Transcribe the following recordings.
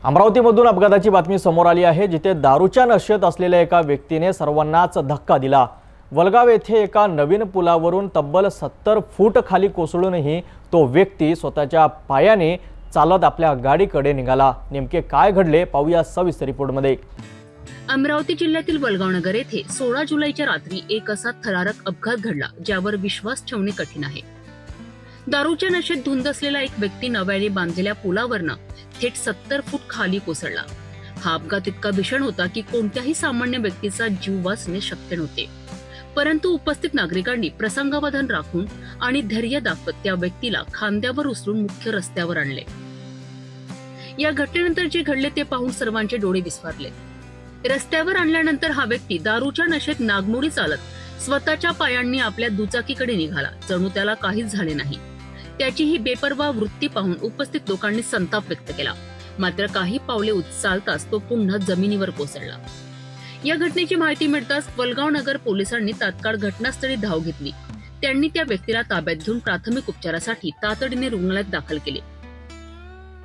अमरावतीमधून अपघाताची बातमी समोर आली आहे, जिथे दारूच्या नशेत असलेल्या एका व्यक्तीने सर्वांनाच धक्का दिला। वलगाव येथे एका नवीन पुलावरून तब्बल 70 फूट खाली कोसळूनही तो व्यक्ती स्वतःच्या पायाने चालत आपल्या गाडीकडे निघाला। नेमके काय घडले पाहूया सविस्तर रिपोर्टमध्ये। अमरावती जिल्ह्यातील वलगाव नगर येथे 16 जुलैच्या रात्री एक असा थरारक अपघात घडला, ज्यावर विश्वास ठेवणे कठीण आहे। दारूच्या नशेत धुंद असलेला एक व्यक्ती नव्याने बांधलेल्या पुलावरनं थेट 70 फूट खाली कोसळला। हा अपघात इतका भीषण होता की कोणत्याही सामान्य व्यक्तीचा जीव वाचणे शक्य नव्हते, परंतु उपस्थित नागरिकांनी प्रसंगावधान राखून आणि धैर्य दाखवत त्या व्यक्तीला खांद्यावर उचलून मुख्य रस्त्यावर आणले। या घटनेनंतर जे घडले ते पाहून सर्वांचे डोळे विस्फारले। रस्त्यावर आणल्यानंतर हा व्यक्ती दारूच्या नशेत नागमोडी चालत स्वतःच्या पायांनी आपल्या दुचाकीकडे निघाला, जणू त्याला काहीच झाले नाही। त्याची ही बेपर्वा वृत्ती पाहून उपस्थित लोकांनी संताप व्यक्त केला, मात्र काही पावले उचलताच तो पुन्हा जमिनीवर कोसळला। या घटनेची माहिती मिळताच वलगाव नगर पोलिसांनी तात्काळ घटनास्थळी धाव घेतली। त्यांनी त्या व्यक्तीला ताब्यात घेऊन प्राथमिक उपचारासाठी तातडीने रुग्णालयात दाखल केले।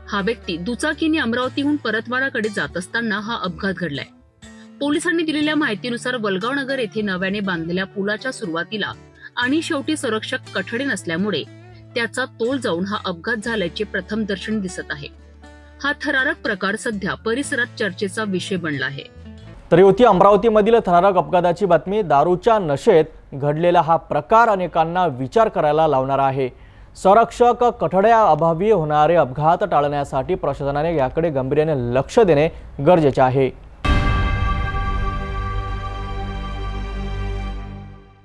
हा व्यक्ती दुचाकीने अमरावतीहून परतवाडाकडे जात असताना हा अपघात घडलाय। पोलिसांनी दिलेल्या माहितीनुसार वलगाव नगर येथे नव्याने बांधलेल्या पुलाच्या सुरुवातीला आणि शेवटी संरक्षक कठडे नसल्यामुळे त्याचा तोल जाऊन हा अपघात झाल्याचे प्रथमदर्शनी दिसत आहे। हा थरारक प्रकार सध्या परिसरात चर्चेचा विषय बनला आहे। तरी होती अमरावतीमधील थरारक अपघाताची बातमी। दारूच्या नशेत घडलेला हा प्रकार अनेकांना विचार करायला लावणारा आहे। संरक्षक कठड्याअभावी होणारे अपघात टाळण्यासाठी प्रशासनाने याकडे गांभीर्याने लक्ष देणे गरजेचे आहे।